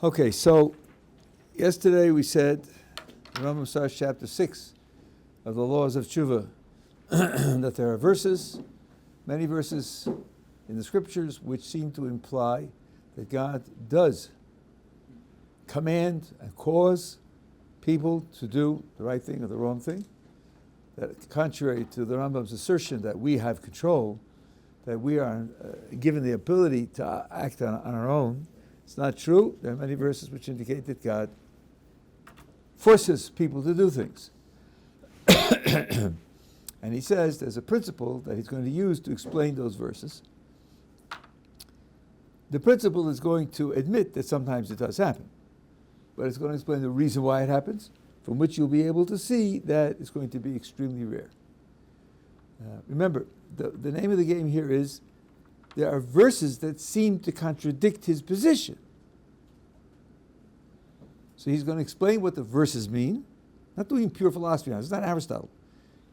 Okay, so yesterday we said, Rambam starts chapter 6 of the laws of Teshuva, that there are verses, many verses in the scriptures which seem to imply that God does command and cause people to do the right thing or the wrong thing. That contrary to the Rambam's assertion that we have control, that we are given the ability to act on our own, it's not true. There are many verses which indicate that God forces people to do things. And he says there's a principle that he's going to use to explain those verses. The principle is going to admit that sometimes it does happen, but it's going to explain the reason why it happens, from which you'll be able to see that it's going to be extremely rare. Remember, the name of the game here is there are verses that seem to contradict his position. So he's going to explain what the verses mean, not doing pure philosophy now, it's not Aristotle.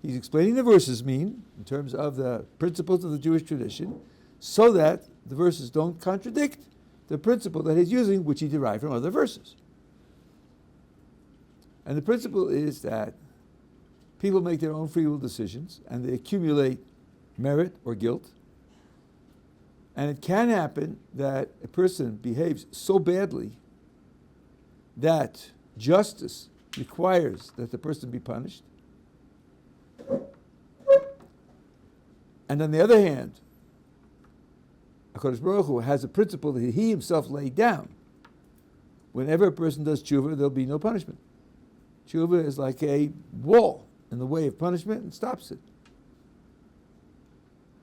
He's explaining the verses mean in terms of the principles of the Jewish tradition, so that the verses don't contradict the principle that he's using, which he derived from other verses. And the principle is that people make their own free will decisions and they accumulate merit or guilt. And it can happen that a person behaves so badly that justice requires that the person be punished. And on the other hand, HaKadosh Baruch Hu has a principle that he himself laid down. Whenever a person does tshuva, there'll be no punishment. Tshuva is like a wall in the way of punishment and stops it.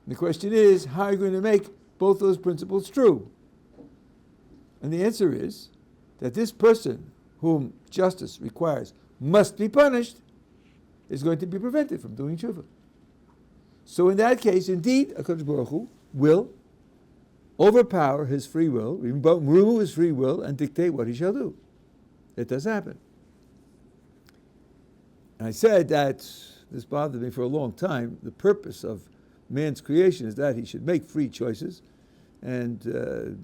And the question is, how are you going to make both those principles true? And the answer is that this person whom justice requires must be punished is going to be prevented from doing tshuva. So in that case, indeed, HaKadosh Baruch Hu will overpower his free will, remove his free will, and dictate what he shall do. It does happen. And I said that this bothered me for a long time. The purpose of man's creation is that he should make free choices and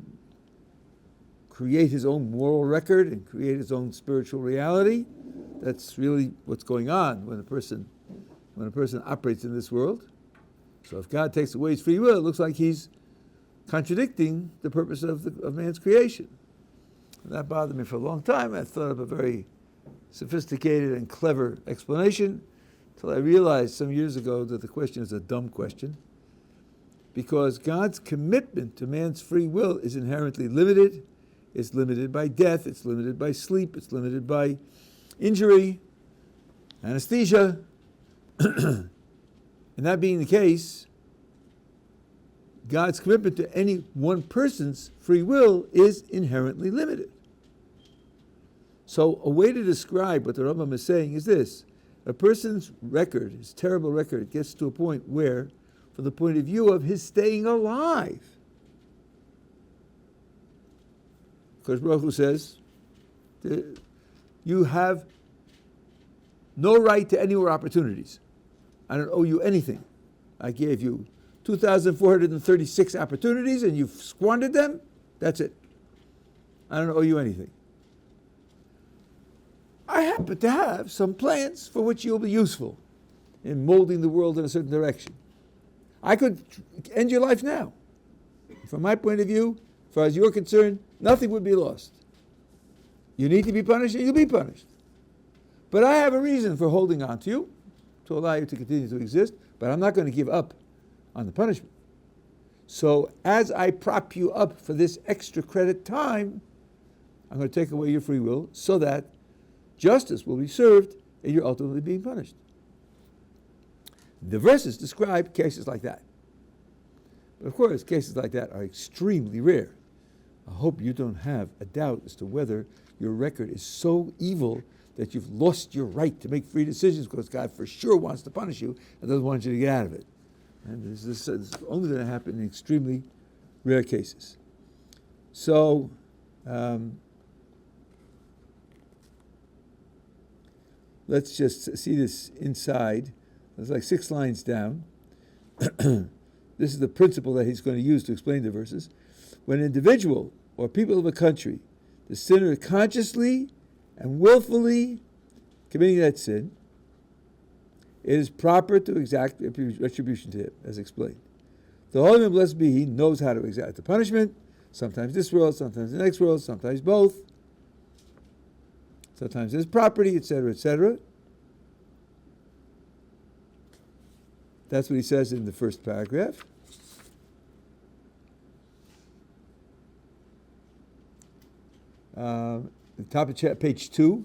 create his own moral record and create his own spiritual reality. That's really what's going on when a person operates in this world. So if God takes away his free will, it looks like he's contradicting the purpose of man's creation. And that bothered me for a long time. I thought of a very sophisticated and clever explanation until I realized some years ago that the question is a dumb question, because God's commitment to man's free will is inherently limited. It's limited by death, it's limited by sleep, it's limited by injury, anesthesia. And that being the case, God's commitment to any one person's free will is inherently limited. So a way to describe what the Rambam is saying is this: a person's record, his terrible record, gets to a point where, from the point of view of his staying alive, because Baruch Hu says, you have no right to any more opportunities. I don't owe you anything. I gave you 2,436 opportunities and you've squandered them. That's it. I don't owe you anything. I happen to have some plans for which you'll be useful in molding the world in a certain direction. I could end your life now. From my point of view, as far as you're concerned, nothing would be lost. You need to be punished, and you'll be punished. But I have a reason for holding on to you, to allow you to continue to exist, but I'm not going to give up on the punishment. So as I prop you up for this extra credit time, I'm going to take away your free will so that justice will be served and you're ultimately being punished. The verses describe cases like that. But of course, cases like that are extremely rare. I hope you don't have a doubt as to whether your record is so evil that you've lost your right to make free decisions because God for sure wants to punish you and doesn't want you to get out of it. And this is only going to happen in extremely rare cases. So, let's just see this inside. There's like 6 lines down. This is the principle that he's going to use to explain the verses. When an individual or people of a country the sinner consciously and willfully committing that sin, it is proper to exact retribution to him, as explained. The Holy and Blessed be He knows how to exact the punishment, sometimes this world, sometimes the next world, sometimes both, sometimes his property, etc., etc. That's what he says in the first paragraph. The top of page 2.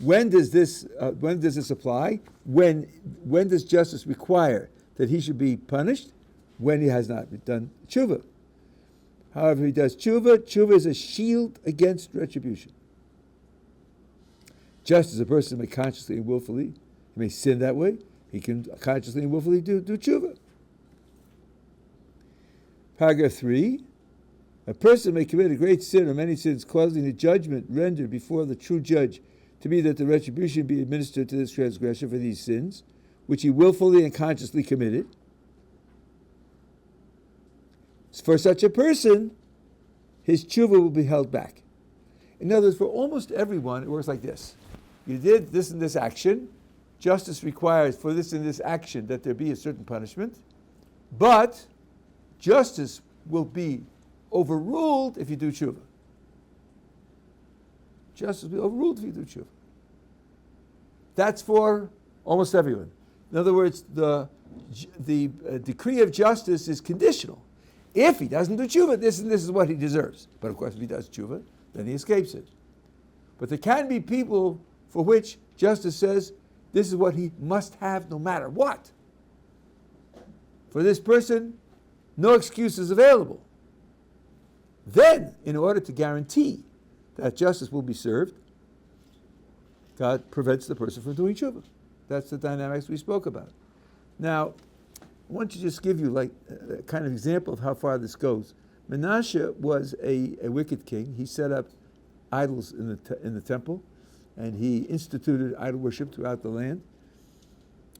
When does this apply? When does justice require that he should be punished? When he has not done teshuva. However, he does teshuva. Teshuva is a shield against retribution. Just as a person may consciously and willfully, he may sin that way, he can consciously and willfully do teshuva. Paragraph 3. A person may commit a great sin or many sins, causing the judgment rendered before the true judge to be that the retribution be administered to this transgression for these sins, which he willfully and consciously committed. For such a person, his teshuva will be held back. In other words, for almost everyone, it works like this. You did this and this action. Justice requires for this and this action that there be a certain punishment. But justice will be overruled if you do teshuva. Justice will be overruled if you do teshuva. That's for almost everyone. In other words, the decree of justice is conditional. If he doesn't do teshuva, this and this is what he deserves. But of course, if he does teshuva, then he escapes it. But there can be people for which justice says this is what he must have no matter what. For this person, no excuse is available. Then, in order to guarantee that justice will be served, God prevents the person from doing teshuva. That's the dynamics we spoke about. Now, I want to just give you like a kind of example of how far this goes. Menashe was a wicked king. He set up idols in the temple, and he instituted idol worship throughout the land.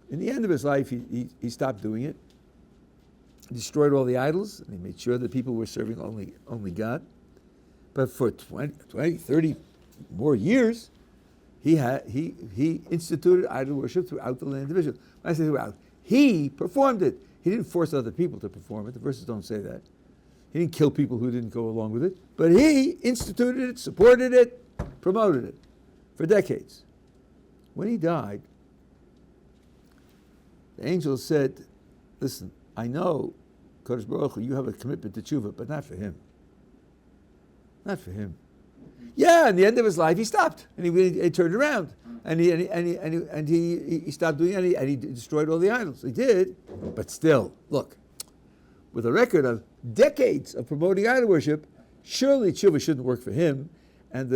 In the end of his life, he stopped doing it. He destroyed all the idols, and he made sure that people were serving only God. But for 20, 30 more years, he instituted idol worship throughout the land of Israel. When I say throughout, he performed it. He didn't force other people to perform it. The verses don't say that. He didn't kill people who didn't go along with it. But he instituted it, supported it, promoted it for decades. When he died, the angel said, listen, I know, Kodesh Baruch Hu, you have a commitment to teshuva, but not for him. Not for him. Yeah, in the end of his life, he stopped, and he turned around, and he stopped doing it, and he destroyed all the idols. He did, but still, look, with a record of decades of promoting idol worship, surely teshuva shouldn't work for him. And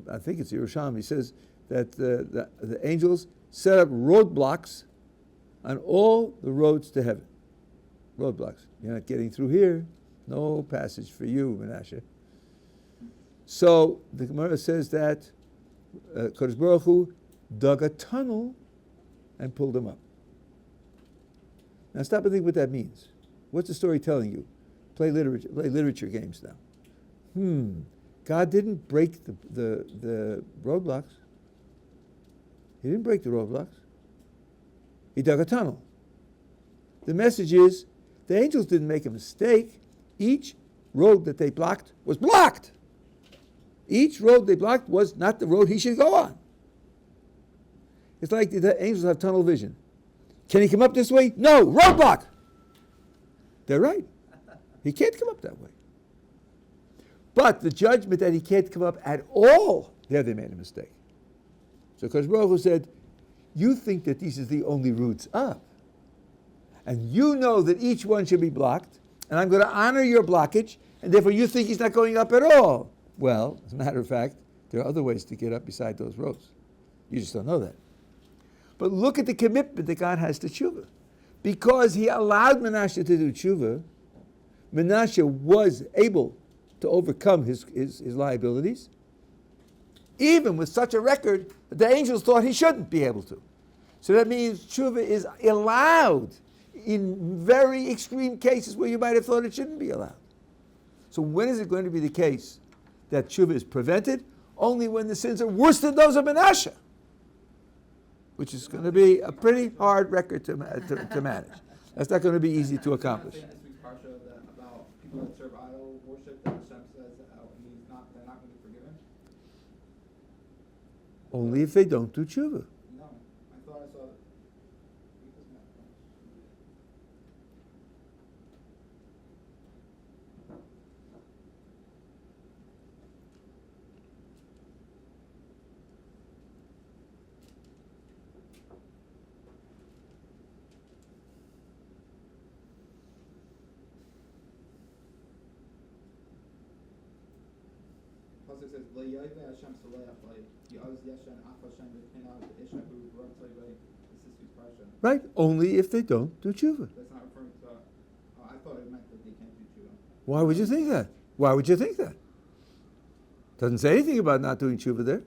I think it's Yerushalmi says that the angels set up roadblocks on all the roads to heaven. Roadblocks. You're not getting through here. No passage for you, Menashe. So the Gemara says that Kodesh Baruch Hu dug a tunnel and pulled them up. Now stop and think what that means. What's the story telling you? Play literature games now. God didn't break the roadblocks. He didn't break the roadblocks. He dug a tunnel. The message is, the angels didn't make a mistake. Each road that they blocked was blocked. Each road they blocked was not the road he should go on. It's like the angels have tunnel vision. Can he come up this way? No, roadblock. They're right. He can't come up that way. But the judgment that he can't come up at all, there they made a mistake. So Kodesh Baruch Hu said, you think that these are the only routes up. And you know that each one should be blocked, and I'm going to honor your blockage, and therefore you think he's not going up at all. Well, as a matter of fact, there are other ways to get up beside those roads. You just don't know that. But look at the commitment that God has to teshuva. Because he allowed Menashe to do teshuva, Menashe was able to overcome his liabilities, even with such a record that the angels thought he shouldn't be able to. So that means teshuva is allowed in very extreme cases where you might have thought it shouldn't be allowed. So when is it going to be the case that teshuva is prevented? only when the sins are worse than those of Menashe, which is going to be a pretty hard record to manage. That's not going to be easy to accomplish. This week's parsha about people that serve idol worship, that Hashem says they're not going to be forgiven. Only if they don't do tshuva. No, I thought I saw it. It says, "Le'yayve Hashem Somayach lay Yaz Yeshan Af Hashem V'Kinav Ishahu Gottleib." This is week's parsha. Right? Only if they don't do tshuva. That's not referring to. I thought it meant that they can't do tshuva. Why would you think that? Why would you think that? Doesn't say anything about not doing tshuva there.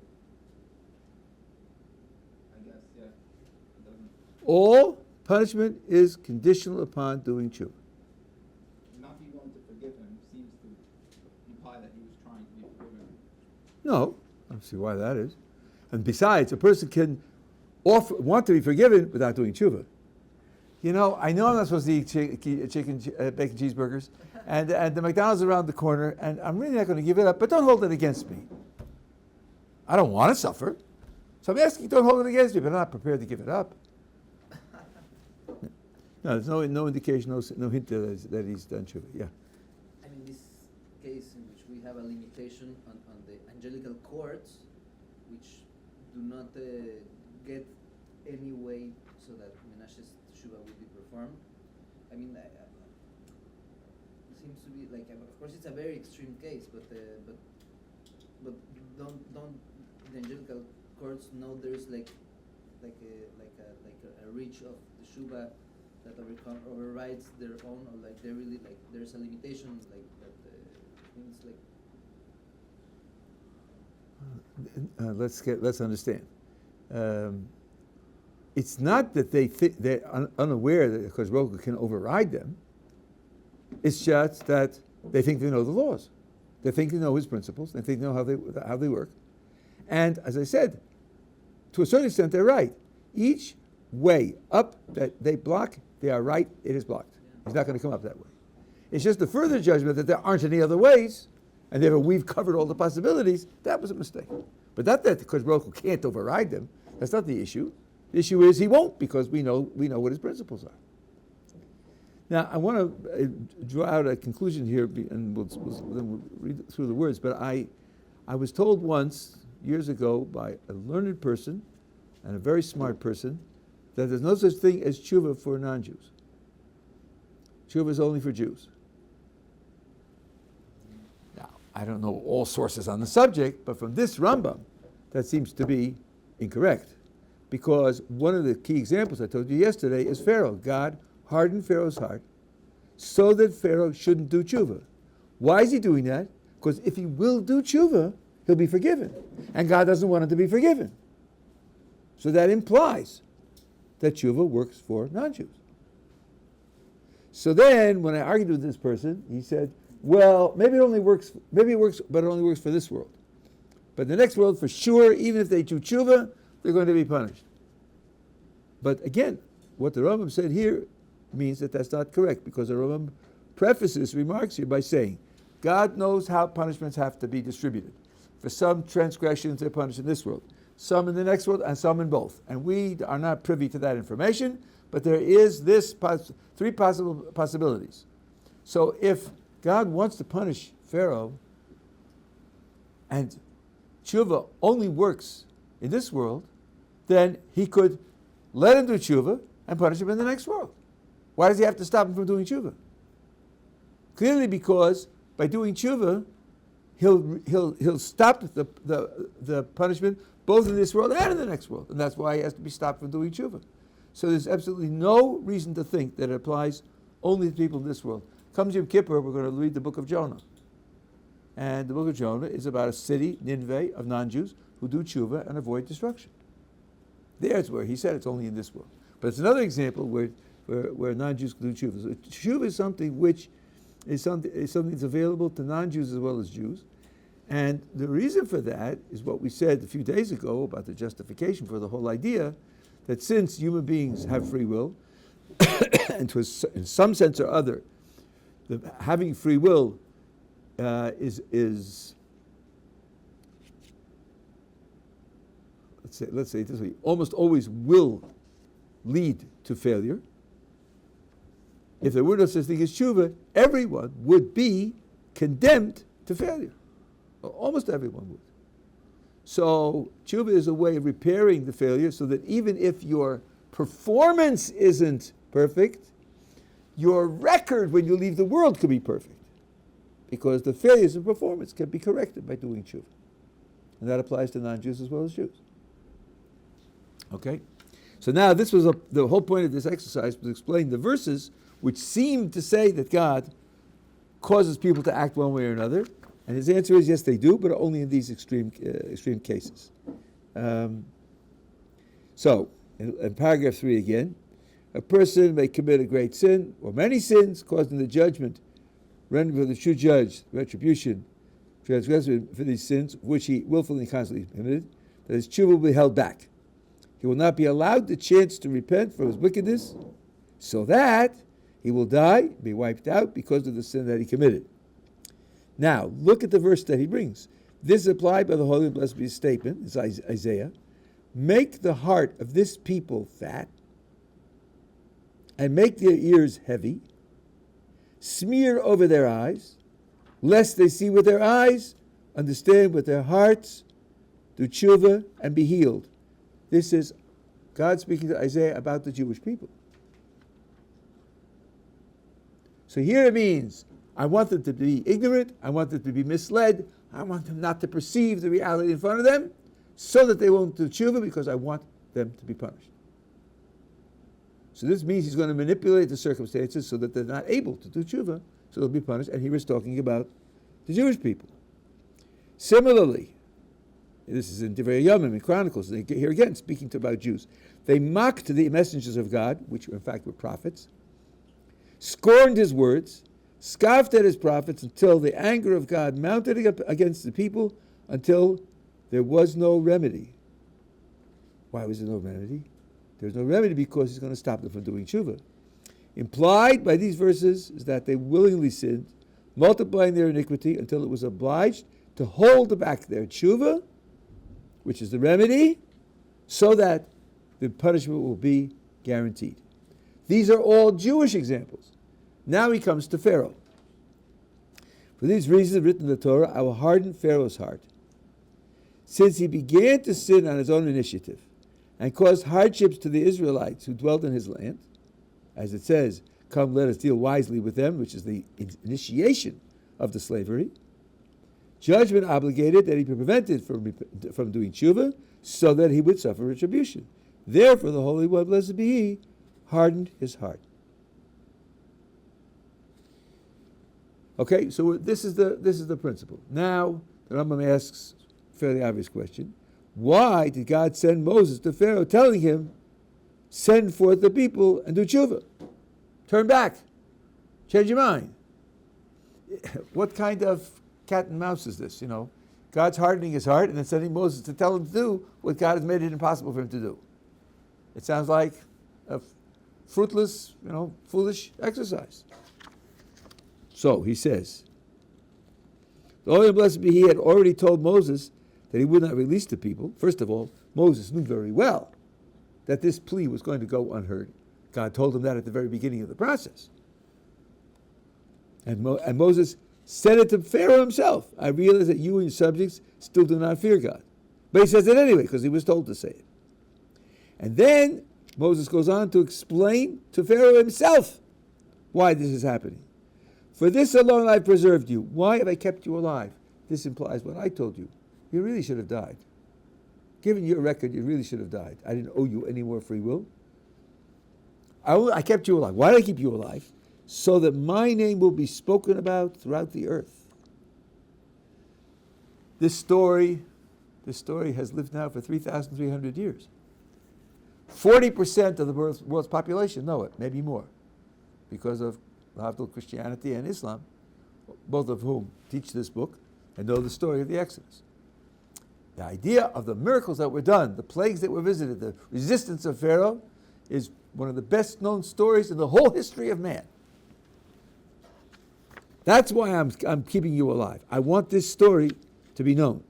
I guess, yeah. It doesn't. All punishment is conditional upon doing tshuva. Not be willing to forgive him seems to imply that he was trying to be forgiven. No, I don't see why that is. And besides, a person can want to be forgiven without doing tshuva. You know I'm not supposed to eat chicken, bacon cheeseburgers, and the McDonald's around the corner, and I'm really not going to give it up, but don't hold it against me. I don't want to suffer. So I'm asking, don't hold it against me, but I'm not prepared to give it up. No, there's no indication, no hint that he's done tshuva. Yeah. I mean, this case in which we have a limitation on the angelical courts, which do not get any way so that Menashe's Teshuva will be performed. I mean, it seems to be like, of course, it's a very extreme case, but don't the angelical courts know there's like a reach of Teshuva that overrides their own, or like they're really like there's a limitation like that. It's like. Let's understand. It's not that they're unaware that because Baruch Hu can override them. It's just that they think they know the laws. They think they know his principles. They think they know how they work. And as I said, to a certain extent, they're right. Each way up that they block, they are right. It is blocked. He's not going to come up that way. It's just the further judgment that there aren't any other ways, and therefore we've covered all the possibilities. That was a mistake. But not that because Baruch Hu can't override them. That's not the issue. The issue is he won't, because we know what his principles are. Now, I want to draw out a conclusion here, and we'll read through the words. But I was told once, years ago, by a learned person and a very smart person, that there's no such thing as tshuva for non-Jews. Tshuva is only for Jews. Now, I don't know all sources on the subject, but from this Rambam, that seems to be incorrect. Because one of the key examples I told you yesterday is Pharaoh. God hardened Pharaoh's heart so that Pharaoh shouldn't do tshuva. Why is he doing that? Because if he will do tshuva, he'll be forgiven. And God doesn't want him to be forgiven. So that implies that tshuva works for non-Jews. So then, when I argued with this person, he said, well, maybe it works, but it only works for this world. But the next world, for sure, even if they do tshuva, they're going to be punished. But again, what the Rambam said here means that that's not correct, because the Rambam prefaces remarks here by saying, God knows how punishments have to be distributed. For some transgressions, they're punished in this world, some in the next world, and some in both. And we are not privy to that information, but there is three possible possibilities. So if God wants to punish Pharaoh, and tshuva only works in this world, then he could let him do tshuva and punish him in the next world. Why does he have to stop him from doing tshuva? Clearly because by doing tshuva, he'll stop the punishment both in this world and in the next world. And that's why he has to be stopped from doing tshuva. So there's absolutely no reason to think that it applies only to people in this world. Comes Yom Kippur, we're going to read the book of Jonah. And the book of Jonah is about a city, Nineveh, of non-Jews who do tshuva and avoid destruction. There's where he said it's only in this world. But it's another example where non-Jews do tshuva. So tshuva is something which is something that's available to non-Jews as well as Jews. And the reason for that is what we said a few days ago about the justification for the whole idea that since human beings have free will, and in some sense or other, having free will is let's say it this way, almost always will lead to failure. If there were no such thing as tshuva, everyone would be condemned to failure. Almost everyone would. So tshuva is a way of repairing the failure so that even if your performance isn't perfect, your record when you leave the world could be perfect. Because the failures of performance can be corrected by doing tshuva. And that applies to non-Jews as well as Jews. Okay? So now this was the whole point of this exercise was explain the verses which seem to say that God causes people to act one way or another. And his answer is yes, they do, but only in these extreme cases. So, in paragraph 3 again, a person may commit a great sin or many sins, causing the judgment rendered for the true judge retribution, transgressor for these sins, which he willfully and constantly committed, that his tshuva will be held back. He will not be allowed the chance to repent for his wickedness, so that he will die, be wiped out because of the sin that he committed. Now, look at the verse that he brings. This is applied by the Holy and Blessed be His statement, it's Isaiah. Make the heart of this people fat, and make their ears heavy. Smear over their eyes, lest they see with their eyes, understand with their hearts, do tshuva, and be healed. This is God speaking to Isaiah about the Jewish people. So here it means, I want them to be ignorant, I want them to be misled, I want them not to perceive the reality in front of them, so that they won't do tshuva, because I want them to be punished. So this means he's going to manipulate the circumstances so that they're not able to do tshuva, so they'll be punished, and he was talking about the Jewish people. Similarly, this is in Divrei Yomim, in Chronicles, here again, speaking about Jews. They mocked the messengers of God, which in fact were prophets, scorned his words, scoffed at his prophets until the anger of God mounted up against the people until there was no remedy. Why was there no remedy? There's no remedy because he's going to stop them from doing tshuva. Implied by these verses is that they willingly sinned, multiplying their iniquity until it was obliged to hold back their tshuva, which is the remedy, so that the punishment will be guaranteed. These are all Jewish examples. Now he comes to Pharaoh. For these reasons written in the Torah, I will harden Pharaoh's heart. Since he began to sin on his own initiative and caused hardships to the Israelites who dwelt in his land, as it says, come let us deal wisely with them, which is the initiation of the slavery, judgment obligated that he be prevented from doing tshuva so that he would suffer retribution. Therefore the Holy One, blessed be he, hardened his heart. Okay, so this is the principle. Now the Rambam asks a fairly obvious question: why did God send Moses to Pharaoh, telling him, "Send forth the people and do tshuva, turn back, change your mind"? What kind of cat and mouse is this? God's hardening his heart and then sending Moses to tell him to do what God has made it impossible for him to do. It sounds like a fruitless, foolish exercise. So he says, the Holy and Blessed be He had already told Moses that he would not release the people. First of all, Moses knew very well that this plea was going to go unheard. God told him that at the very beginning of the process. And Moses said it to Pharaoh himself. I realize that you and your subjects still do not fear God. But he says it anyway because he was told to say it. And then Moses goes on to explain to Pharaoh himself why this is happening. For this alone I preserved you. Why have I kept you alive? This implies what I told you. You really should have died. Given your record, you really should have died. I didn't owe you any more free will. I kept you alive. Why did I keep you alive? So that my name will be spoken about throughout the earth. This story has lived now for 3,300 years. 40% of the world's population know it, maybe more, because of Christianity and Islam, both of whom teach this book and know the story of the Exodus. The idea of the miracles that were done, the plagues that were visited, the resistance of Pharaoh, is one of the best known stories in the whole history of man. That's why I'm keeping you alive. I want this story to be known,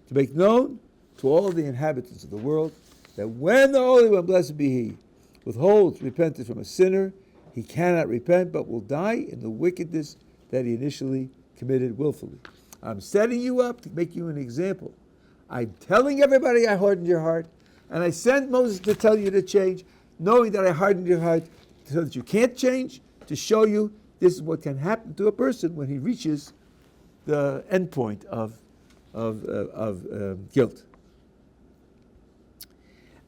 to make known to all the inhabitants of the world that when the Holy One, blessed be He, withholds repentance from a sinner, he cannot repent but will die in the wickedness that he initially committed willfully. I'm setting you up to make you an example. I'm telling everybody I hardened your heart, and I sent Moses to tell you to change, knowing that I hardened your heart so that you can't change, to show you this is what can happen to a person when he reaches the end point of guilt.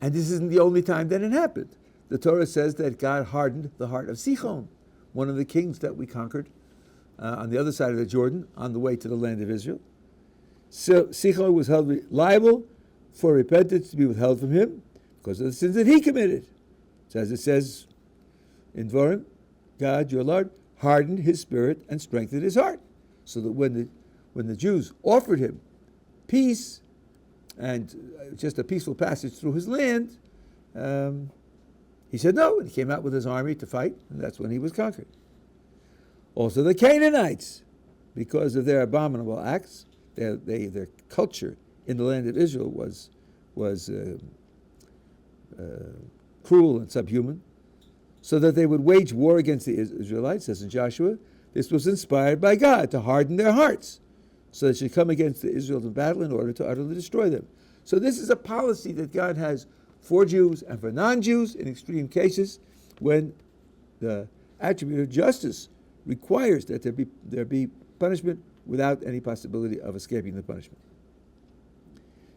And this isn't the only time that it happened. The Torah says that God hardened the heart of Sichon, one of the kings that we conquered on the other side of the Jordan, on the way to the land of Israel. So Sichon was held liable for repentance to be withheld from him because of the sins that he committed. So as it says in Dvarim, God, your Lord, hardened his spirit and strengthened his heart, so that when the Jews offered him peace and just a peaceful passage through his land, he said no, and he came out with his army to fight, and that's when he was conquered. Also the Canaanites, because of their abominable acts, their culture in the land of Israel was cruel and subhuman, so that they would wage war against the Israelites, as in Joshua. This was inspired by God to harden their hearts, so they should come against the Israel in battle in order to utterly destroy them. So this is a policy that God has for Jews and for non-Jews in extreme cases, when the attribute of justice requires that there be punishment without any possibility of escaping the punishment.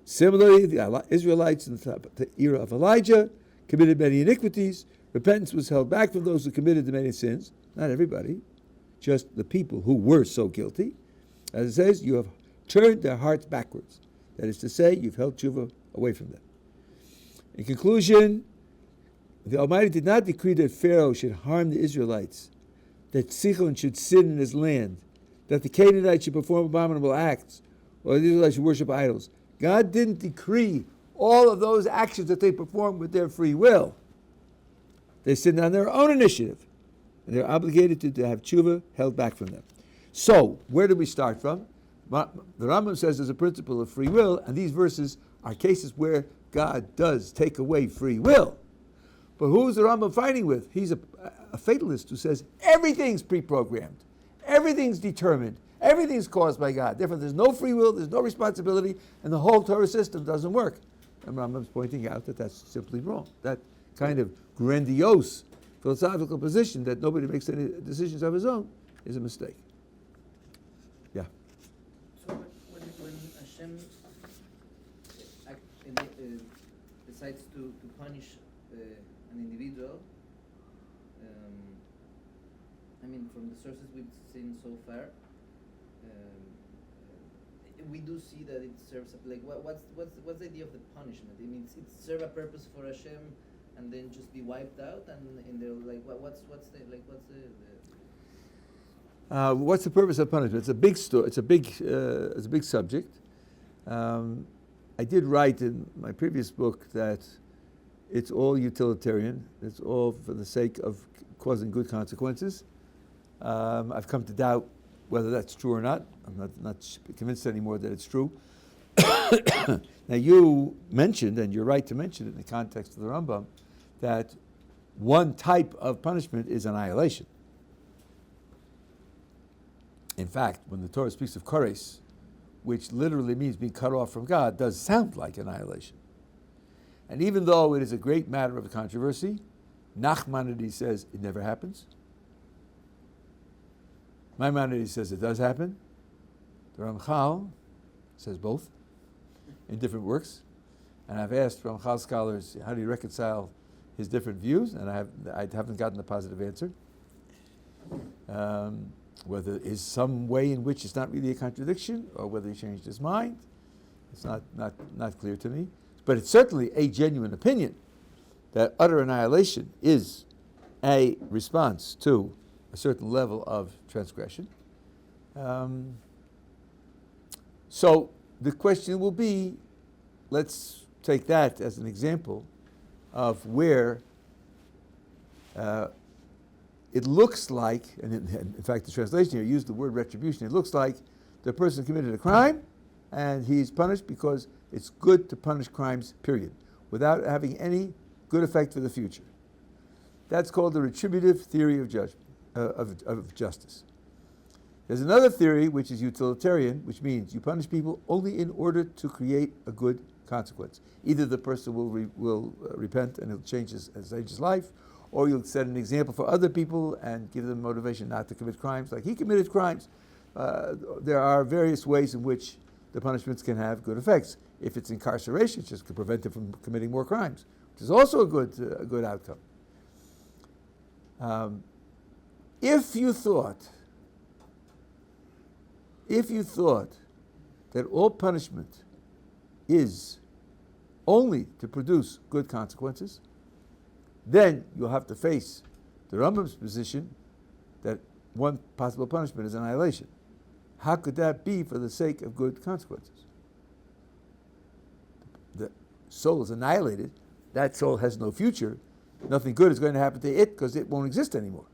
Similarly, the Israelites in the era of Elijah committed many iniquities. Repentance was held back from those who committed the many sins. Not everybody, just the people who were so guilty. As it says, you have turned their hearts backwards. That is to say, you've held Teshuva away from them. In conclusion, the Almighty did not decree that Pharaoh should harm the Israelites, that Sichon should sin in his land, that the Canaanites should perform abominable acts, or the Israelites should worship idols. God didn't decree all of those actions that they performed with their free will. They sinned on their own initiative, and they're obligated to have Teshuva held back from them. So, where do we start from? The Rambam says there's a principle of free will, and these verses are cases where God does take away free will. But who's the Rambam fighting with? He's a fatalist who says everything's pre-programmed, everything's determined, everything's caused by God. Therefore, there's no free will, there's no responsibility, and the whole Torah system doesn't work. And Rambam's pointing out that that's simply wrong. That kind of grandiose philosophical position that nobody makes any decisions of his own is a mistake. Yeah. So when Hashem decides to punish an individual, from the sources we've seen so far, we do see that it serves what's the idea of the punishment? I mean, it serves a purpose for Hashem, and then just be wiped out, and they're like, what's the purpose of punishment? It's a big story. It's a big subject. I did write in my previous book that it's all utilitarian. It's all for the sake of causing good consequences. I've come to doubt whether that's true or not. I'm not convinced anymore that it's true. Now you mentioned, and you're right to mention it in the context of the Rambam, that one type of punishment is annihilation. In fact, when the Torah speaks of kores, which literally means being cut off from God, does sound like annihilation. And even though it is a great matter of controversy, Nachmanides says it never happens. Maimonides says it does happen. The Ramchal says both in different works. And I've asked Ramchal scholars, how do you reconcile his different views? And I haven't gotten a positive answer. Whether is some way in which it's not really a contradiction, or whether he changed his mind, it's not clear to me. But it's certainly a genuine opinion that utter annihilation is a response to a certain level of transgression. So the question will be, let's take that as an example of where it looks like, and in fact the translation here used the word retribution, it looks like the person committed a crime and he's punished because it's good to punish crimes, period, without having any good effect for the future. That's called the retributive theory of judgment, of justice. There's another theory which is utilitarian, which means you punish people only in order to create a good consequence. Either the person will repent and it'll change his life, or you'll set an example for other people and give them motivation not to commit crimes. Like he committed crimes. There are various ways in which the punishments can have good effects. If it's incarceration, it just could prevent him from committing more crimes, which is also a good outcome. If you thought that all punishment is only to produce good consequences, then you'll have to face the Rambam's position that one possible punishment is annihilation. How could that be for the sake of good consequences? The soul is annihilated. That soul has no future. Nothing good is going to happen to it because it won't exist anymore.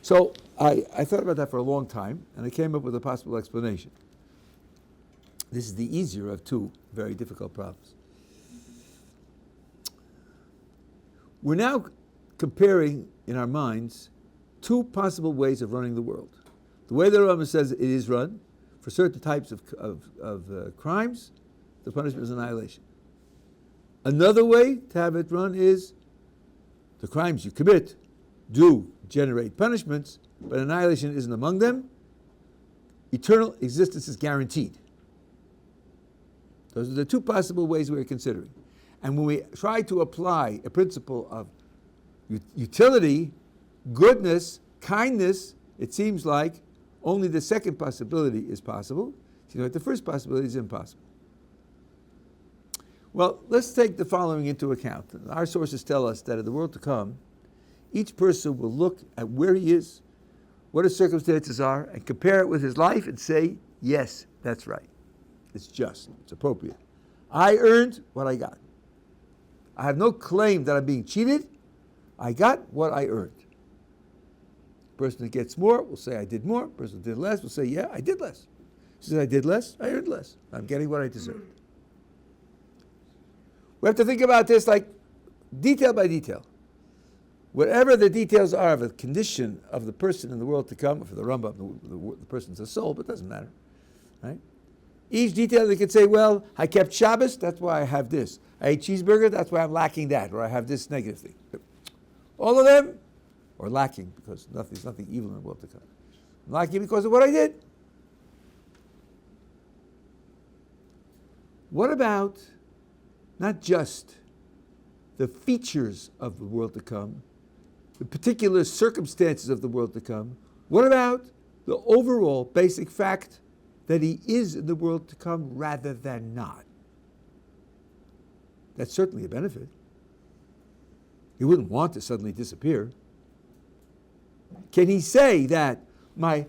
So I thought about that for a long time, and I came up with a possible explanation. This is the easier of two very difficult problems. We're now comparing in our minds two possible ways of running the world. The way the Rambam says it is run, for certain types of crimes, the punishment is annihilation. Another way to have it run is the crimes you commit do generate punishments, but annihilation isn't among them. Eternal existence is guaranteed. Those are the two possible ways we're considering. And when we try to apply a principle of utility, goodness, kindness, it seems like only the second possibility is possible. The first possibility is impossible. Well, let's take the following into account. Our sources tell us that in the world to come, each person will look at where he is, what his circumstances are, and compare it with his life and say, yes, that's right. It's just, it's appropriate. I earned what I got. I have no claim that I'm being cheated. I got what I earned. The person that gets more will say, I did more. The person that did less will say, yeah, I did less. He says, I did less, I earned less. I'm getting what I deserved. We have to think about this like detail by detail. Whatever the details are of the condition of the person in the world to come, for the Rambam, the person's a soul, but it doesn't matter, right? Each detail they could say, well, I kept Shabbos, that's why I have this. I ate cheeseburger, that's why I'm lacking that, or I have this negative thing. All of them are lacking because there's nothing evil in the world to come. I'm lacking because of what I did. What about not just the features of the world to come, the particular circumstances of the world to come? What about the overall basic fact that he is in the world to come rather than not? That's certainly a benefit. He wouldn't want to suddenly disappear. Can he say that my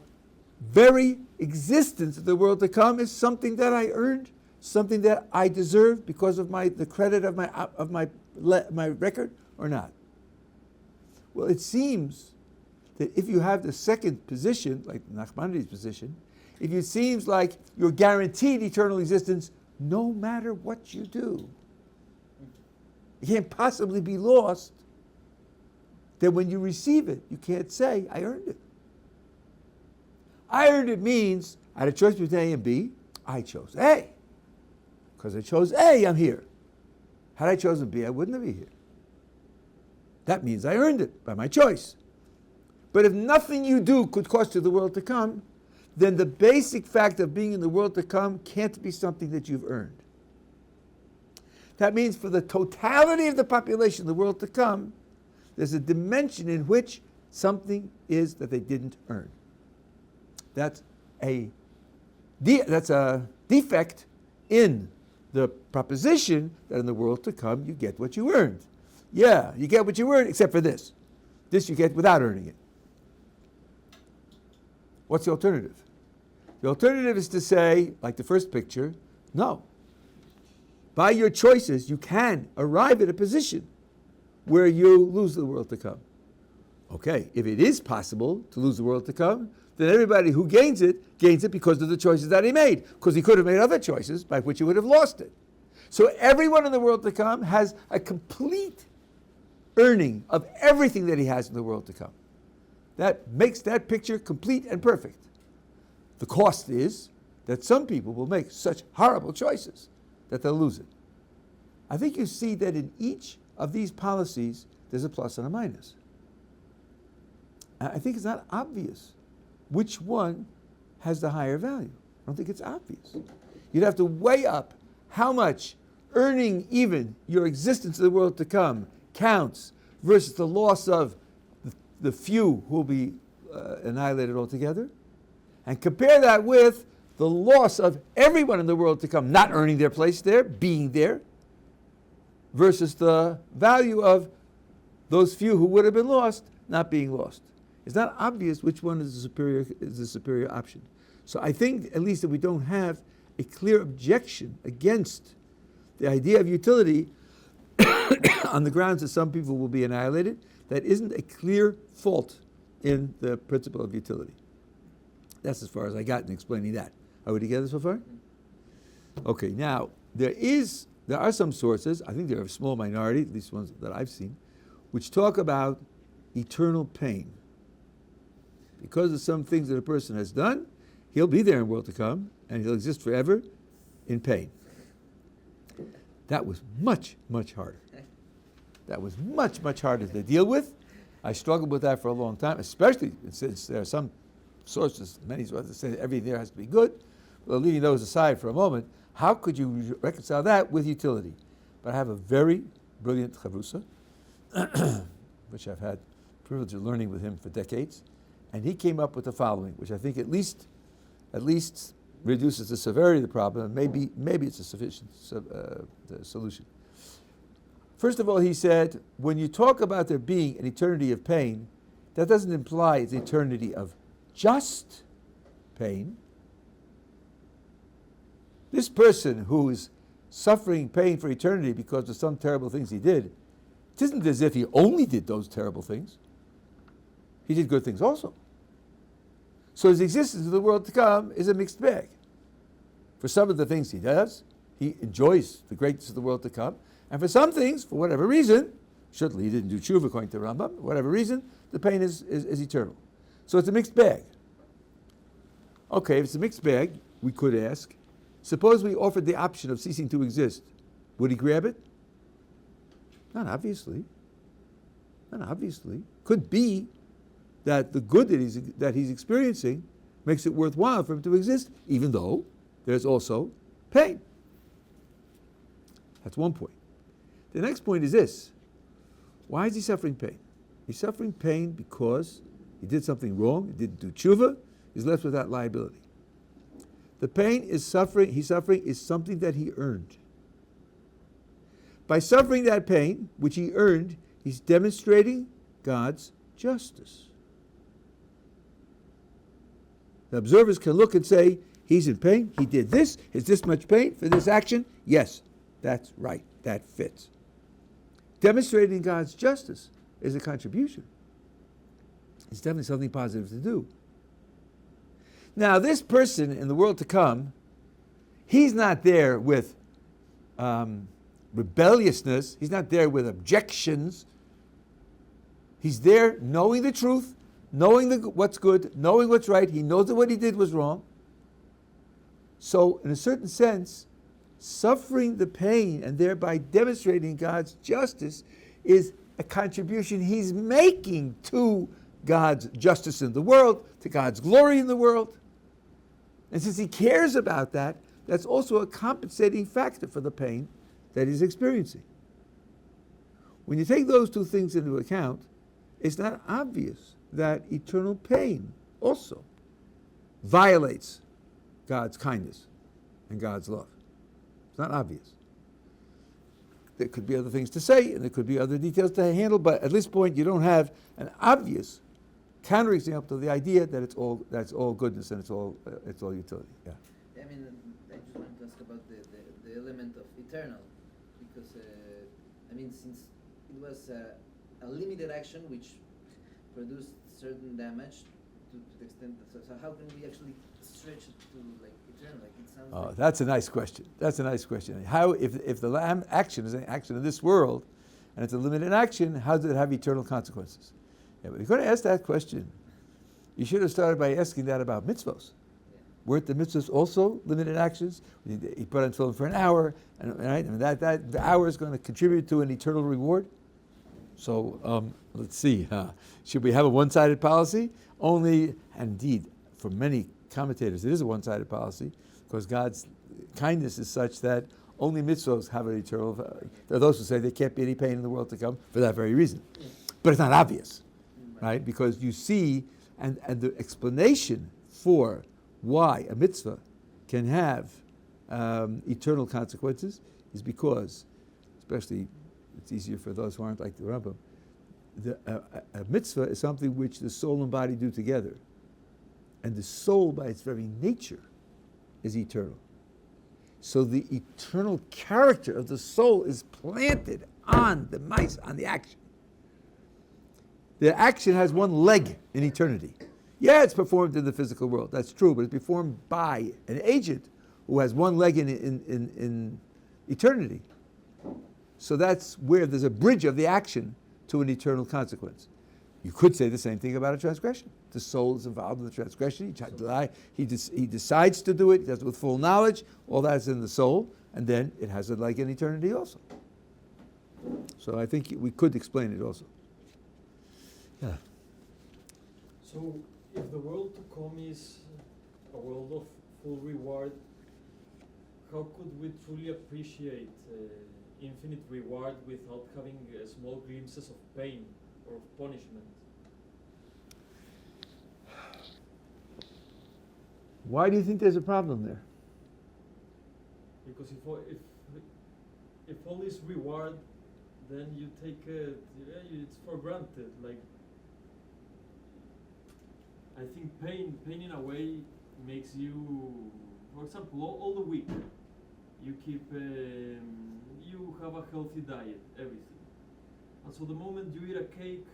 very existence in the world to come is something that I earned, something that I deserve because of the credit of my record, or not? Well, it seems that if you have the second position, like Nachmanides' position, if it seems like you're guaranteed eternal existence no matter what you do, it can't possibly be lost, that when you receive it, you can't say, I earned it. I earned it means I had a choice between A and B. I chose A. Because I chose A, I'm here. Had I chosen B, I wouldn't be here. That means I earned it by my choice. But if nothing you do could cost you the world to come, then the basic fact of being in the world to come can't be something that you've earned. That means for the totality of the population of the world to come, there's a dimension in which something is that they didn't earn. That's a defect in the proposition that in the world to come you get what you earned. Yeah, you get what you earned except for this. This you get without earning it. What's the alternative? The alternative is to say, like the first picture, no. By your choices, you can arrive at a position where you lose the world to come. Okay, if it is possible to lose the world to come, then everybody who gains it because of the choices that he made, because he could have made other choices by which he would have lost it. So everyone in the world to come has a complete earning of everything that he has in the world to come. That makes that picture complete and perfect. The cost is that some people will make such horrible choices that they'll lose it. I think you see that in each of these policies, there's a plus and a minus. I think it's not obvious which one has the higher value. I don't think it's obvious. You'd have to weigh up how much earning even your existence in the world to come counts versus the loss of the few who will be annihilated altogether, and compare that with the loss of everyone in the world to come not earning their place there, being there, versus the value of those few who would have been lost not being lost. It's not obvious which one is the superior option. So I think at least that we don't have a clear objection against the idea of utility on the grounds that some people will be annihilated. That isn't a clear fault in the principle of utility. That's as far as I got in explaining that. Are we together so far? Okay, now there are some sources, I think they're a small minority, at least ones that I've seen, which talk about eternal pain. Because of some things that a person has done, he'll be there in the world to come, and he'll exist forever in pain. That was much, much harder. That was much, much harder to deal with. I struggled with that for a long time, especially since there are some sources, many sources, that say that everything there has to be good. Well, leaving those aside for a moment, how could you reconcile that with utility? But I have a very brilliant chavrusa, which I've had the privilege of learning with him for decades, and he came up with the following, which I think at least reduces the severity of the problem, and maybe it's a sufficient solution. First of all, he said, when you talk about there being an eternity of pain, that doesn't imply it's eternity of just pain. This person who is suffering pain for eternity because of some terrible things he did, it isn't as if he only did those terrible things. He did good things also. So his existence in the world to come is a mixed bag. For some of the things he does, he enjoys the greatness of the world to come. And for some things, for whatever reason, certainly he didn't do Teshuva according to Rambam, for whatever reason, the pain is eternal. So it's a mixed bag. Okay, if it's a mixed bag, we could ask, suppose we offered the option of ceasing to exist. Would he grab it? Not obviously. Not obviously. Could be that the good that he's experiencing makes it worthwhile for him to exist, even though there's also pain. That's one point. The next point is this. Why is he suffering pain? He's suffering pain because he did something wrong, he didn't do Teshuva, he's left without liability. The pain he's suffering is something that he earned. By suffering that pain, which he earned, he's demonstrating God's justice. The observers can look and say, he's in pain, he did this, is this much pain for this action? Yes, that's right, that fits. Demonstrating God's justice is a contribution. It's definitely something positive to do. Now, this person in the world to come, he's not there with rebelliousness. He's not there with objections. He's there knowing the truth, knowing what's good, knowing what's right. He knows that what he did was wrong. So, in a certain sense, suffering the pain and thereby demonstrating God's justice is a contribution he's making to God's justice in the world, to God's glory in the world. And since he cares about that, that's also a compensating factor for the pain that he's experiencing. When you take those two things into account, it's not obvious that eternal pain also violates God's kindness and God's love. It's not obvious. There could be other things to say, and there could be other details to handle, but at this point you don't have an obvious counterexample to the idea that it's all goodness and it's all utility. Yeah. I mean, I just wanted to ask about the element of eternal, because I mean, since it was a limited action which produced certain damage to the extent that, so how can we actually stretch it to like eternal? Like it sounds. Oh, like that's a nice question. That's a nice question. How, if the action is an action in this world, and it's a limited action, how does it have eternal consequences? Yeah, but if you're going to ask that question, you should have started by asking that about mitzvos. Weren't the mitzvahs also limited actions? He put on tefillin for an hour, and right, and that the hour is going to contribute to an eternal reward. So let's see. Should we have a one-sided policy? Only, indeed, for many commentators, it is a one-sided policy because God's kindness is such that only mitzvahs have an eternal. There are those who say there can't be any pain in the world to come for that very reason, but it's not obvious, right? Because you see, and the explanation for why a mitzvah can have eternal consequences is because, especially, it's easier for those who aren't like the Rambam, a mitzvah is something which the soul and body do together. And the soul, by its very nature, is eternal. So the eternal character of the soul is planted on the action. The action has one leg in eternity. Yeah, it's performed in the physical world. That's true, but it's performed by an agent who has one leg in eternity. So that's where there's a bridge of the action to an eternal consequence. You could say the same thing about a transgression. The soul is involved in the transgression. He decides to do it. He does it with full knowledge. All that's in the soul, and then it has a leg in eternity also. So I think we could explain it also. Yeah. So, if the world to come is a world of full reward, how could we truly appreciate infinite reward without having small glimpses of pain or of punishment? Why do you think there's a problem there? Because if all is reward, then you take it's for granted. Like, I think pain in a way makes you, for example, all the week you keep you have a healthy diet, everything, and so the moment you eat a cake,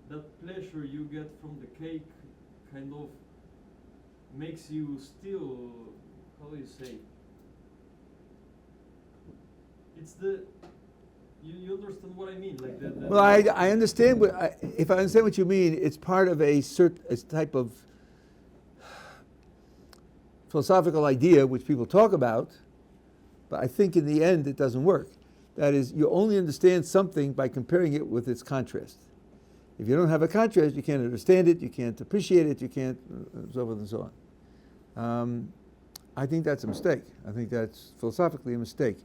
that pleasure you get from the cake kind of makes you still, how do you say, it's the, you understand what I mean, like the Well, I understand if I understand what you mean, it's part of a type of philosophical idea which people talk about, but I think in the end it doesn't work. That is, you only understand something by comparing it with its contrast. If you don't have a contrast, you can't understand it, you can't appreciate it, you can't, so forth and so on. I think that's a mistake. I think that's philosophically a mistake.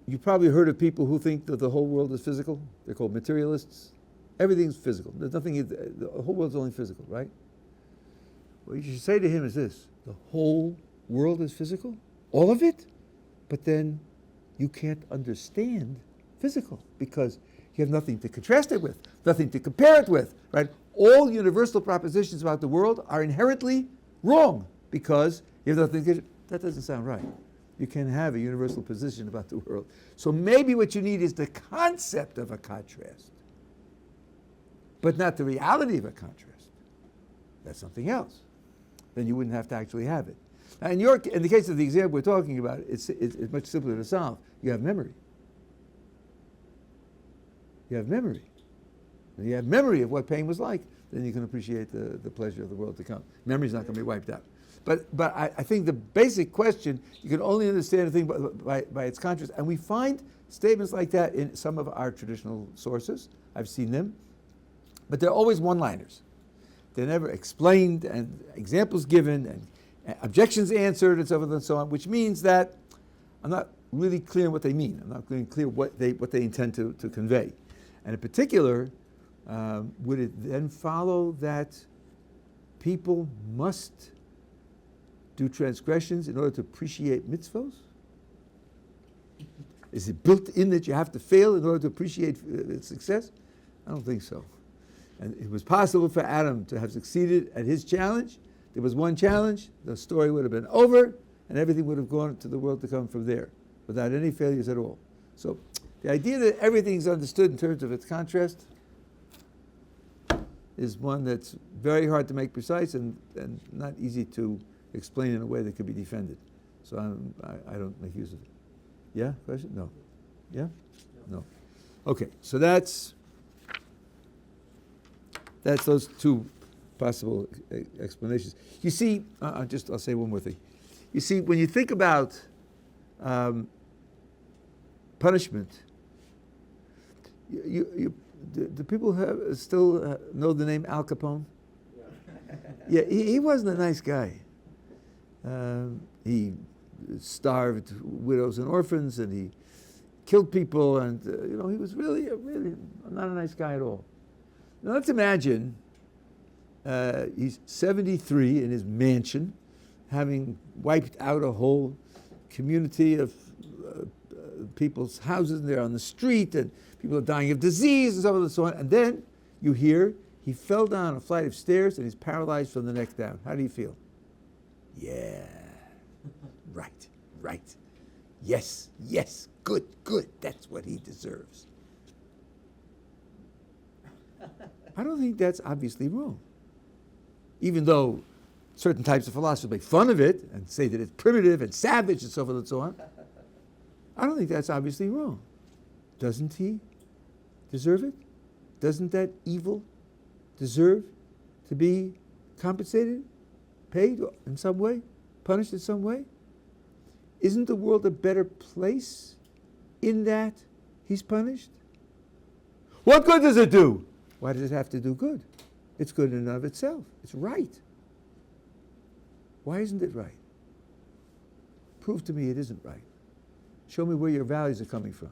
You probably heard of people who think that the whole world is physical. They're called materialists. Everything's physical. There's nothing, the whole world's only physical, right? What you should say to him is this: the whole world is physical? All of it? But then you can't understand physical because you have nothing to contrast it with, nothing to compare it with, right? All universal propositions about the world are inherently wrong because you have nothing to, that doesn't sound right. You can have a universal position about the world. So maybe what you need is the concept of a contrast, but not the reality of a contrast. That's something else. Then you wouldn't have to actually have it. Now in the case of the example we're talking about, it's much simpler to solve. You have memory. You have memory. When you have memory of what pain was like, then you can appreciate the pleasure of the world to come. Memory's not going to be wiped out. But I think the basic question, you can only understand a thing by its contrast. And we find statements like that in some of our traditional sources. I've seen them. But they're always one-liners. They're never explained and examples given and objections answered and so forth and so on, which means that I'm not really clear what they mean. I'm not really clear what they intend to convey. And in particular, would it then follow that people must do transgressions in order to appreciate mitzvos? Is it built in that you have to fail in order to appreciate success? I don't think so. And it was possible for Adam to have succeeded at his challenge. There was one challenge, the story would have been over, and everything would have gone to the world to come from there, without any failures at all. So the idea that everything's understood in terms of its contrast is one that's very hard to make precise and not easy to explain in a way that could be defended. So I don't make use of it. Yeah? Question? No. Yeah? No. Okay, so that's those two possible explanations. You see, I'll say one more thing. You see, when you think about punishment, do people still know the name Al Capone? Yeah, he wasn't a nice guy. He starved widows and orphans, and he killed people, and he was really not a nice guy at all. Now let's imagine he's 73 in his mansion, having wiped out a whole community of people's houses, and they're on the street, and people are dying of disease and so on and so on. And then you hear he fell down a flight of stairs and he's paralyzed from the neck down. How do you feel? Yeah, right. Yes, good. That's what he deserves. I don't think that's obviously wrong. Even though certain types of philosophers make fun of it and say that it's primitive and savage and so forth and so on, I don't think that's obviously wrong. Doesn't he deserve it? Doesn't that evil deserve to be compensated, paid in some way, punished in some way? Isn't the world a better place in that he's punished? What good does it do? Why does it have to do good? It's good in and of itself. It's right. Why isn't it right? Prove to me it isn't right. Show me where your values are coming from.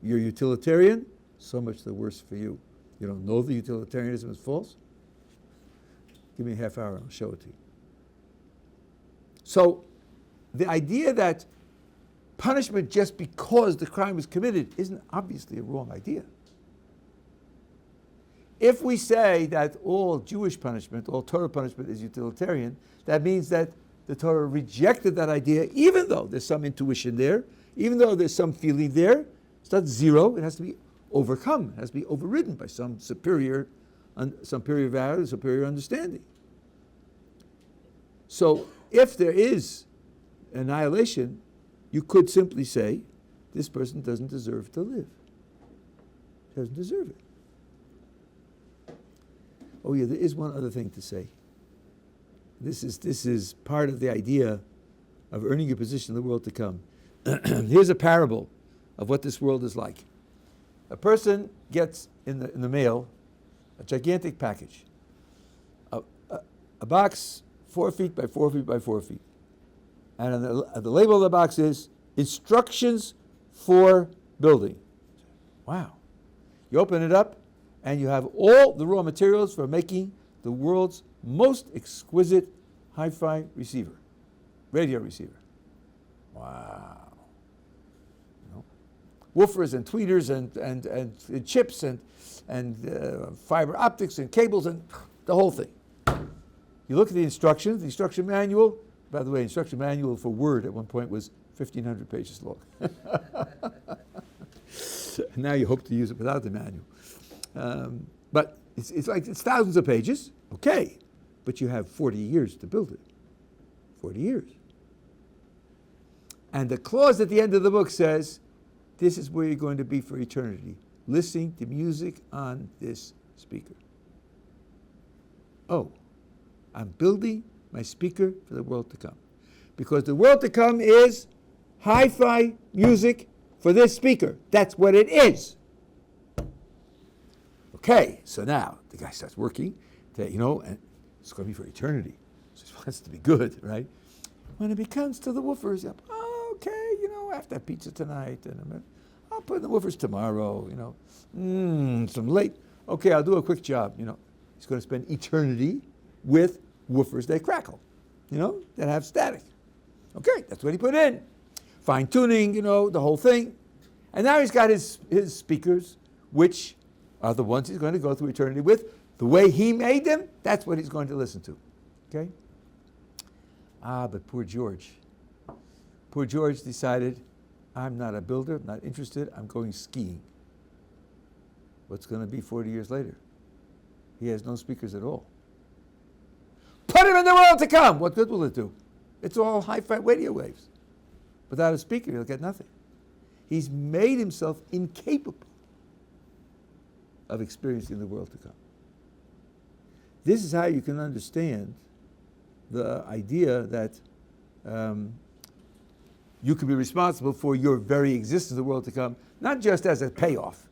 You're utilitarian? So much the worse for you. You don't know the utilitarianism is false? Give me a half hour and I'll show it to you. So, the idea that punishment just because the crime was committed isn't obviously a wrong idea. If we say that all Jewish punishment, all Torah punishment is utilitarian, that means that the Torah rejected that idea, even though there's some intuition there, even though there's some feeling there. It's not zero, it has to be overcome, it has to be overridden by some superior value, superior understanding. So if there is annihilation, you could simply say, this person doesn't deserve to live. Doesn't deserve it. Oh yeah, there is one other thing to say. This is part of the idea of earning your position in the world to come. Here's a parable of what this world is like. A person gets in the mail a gigantic package, a box 4 feet by 4 feet by 4 feet, and on the label of the box is instructions for building. Wow! You open it up, and you have all the raw materials for making the world's most exquisite hi-fi receiver, radio receiver. Wow. Woofers and tweeters and chips and fiber optics and cables and the whole thing. You look at the instructions, the instruction manual. By the way, instruction manual for Word at one point was 1,500 pages long. Now you hope to use it without the manual. But it's thousands of pages, okay, but you have 40 years to build it. 40 years. And the clause at the end of the book says, this is where you're going to be for eternity, listening to music on this speaker. Oh, I'm building my speaker for the world to come. Because the world to come is hi-fi music for this speaker. That's what it is. Okay, so now the guy starts working, and it's going to be for eternity. So he wants to be good, right? When it comes to the woofers, okay, after pizza tonight, and I'll put in the woofers tomorrow, some late. Okay, I'll do a quick job, He's going to spend eternity with woofers that crackle, that have static. Okay, that's what he put in. Fine tuning, the whole thing. And now he's got his speakers, which are the ones he's going to go through eternity with. The way he made them, that's what he's going to listen to. Okay? But poor George. Poor George decided, I'm not a builder, I'm not interested, I'm going skiing. What's going to be 40 years later? He has no speakers at all. Put him in the world to come! What good will it do? It's all hi-fi radio waves. Without a speaker, he'll get nothing. He's made himself incapable of experiencing the world to come. This is how you can understand the idea that you can be responsible for your very existence in the world to come, not just as a payoff,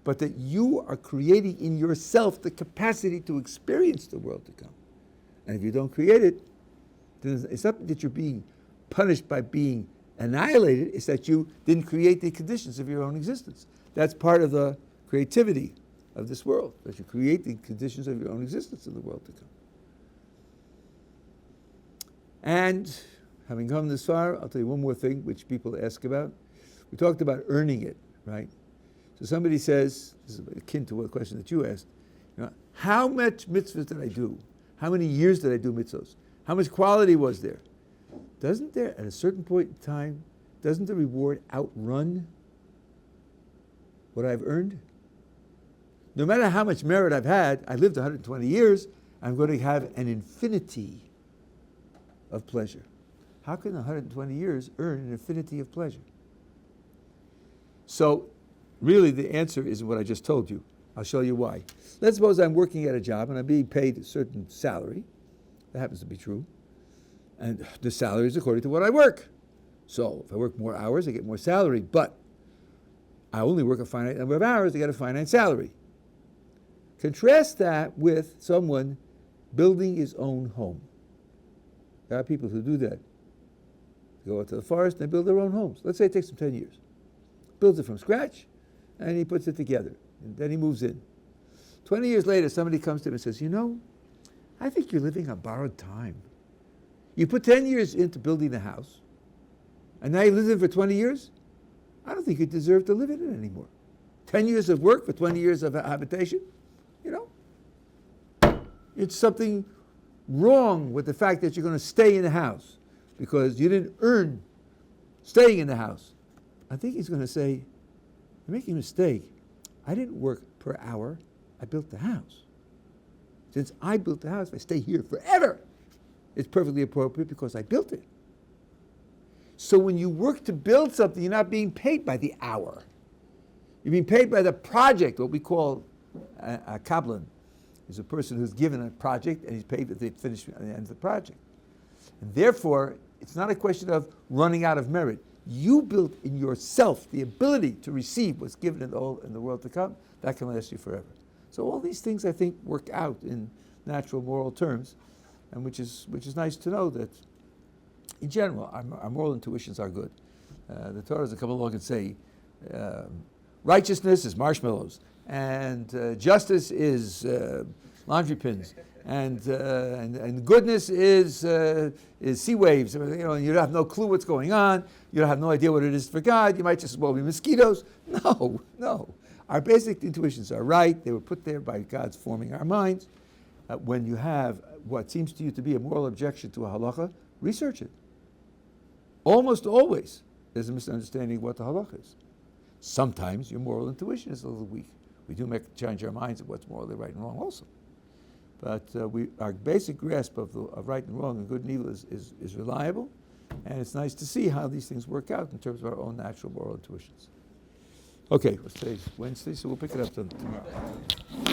but that you are creating in yourself the capacity to experience the world to come. And if you don't create it, then it's not that you're being punished by being annihilated, it's that you didn't create the conditions of your own existence. That's part of the creativity of this world, that you create the conditions of your own existence in the world to come. And having come this far, I'll tell you one more thing which people ask about. We talked about earning it, right? So somebody says, this is akin to a question that you asked, how much mitzvahs did I do? How many years did I do mitzvahs? How much quality was there? Doesn't there, at a certain point in time, doesn't the reward outrun what I've earned? No matter how much merit I've had, I lived 120 years, I'm going to have an infinity of pleasure. How can 120 years earn an infinity of pleasure? So, really the answer is what I just told you. I'll show you why. Let's suppose I'm working at a job and I'm being paid a certain salary. That happens to be true. And the salary is according to what I work. So if I work more hours, I get more salary. But I only work a finite number of hours, I get a finite salary. Contrast that with someone building his own home. There are people who do that. They go out to the forest and they build their own homes. Let's say it takes them 10 years. Builds it from scratch and he puts it together. And then he moves in. 20 years later, somebody comes to him and says, I think you're living on borrowed time. You put 10 years into building the house, and now you live in it for 20 years? I don't think you deserve to live in it anymore. 10 years of work for 20 years of habitation? It's something wrong with the fact that you're going to stay in the house because you didn't earn staying in the house. I think he's going to say, you're making a mistake. I didn't work per hour. I built the house. Since I built the house, if I stay here forever, it's perfectly appropriate because I built it. So when you work to build something, you're not being paid by the hour. You're being paid by the project, what we call a kablan. Is a person who's given a project and he's paid at the finish at the end of the project. And therefore, it's not a question of running out of merit. You built in yourself the ability to receive what's given in the world to come. That can last you forever. So all these things, I think, work out in natural moral terms, and which is nice to know that, in general, our moral intuitions are good. The Torah doesn't come along and say, righteousness is marshmallows, and justice is laundry pins, and goodness is sea waves. And you have no clue what's going on. You don't have no idea what it is for God. You might just be mosquitoes. No. Our basic intuitions are right. They were put there by God's forming our minds. When you have what seems to you to be a moral objection to a halacha, research it. Almost always, there's a misunderstanding of what the halacha is. Sometimes your moral intuition is a little weak. We do change our minds of what's morally right and wrong also. But our basic grasp of right and wrong and good and evil is reliable, and it's nice to see how these things work out in terms of our own natural moral intuitions. Okay, today's Wednesday, so we'll pick it up tomorrow.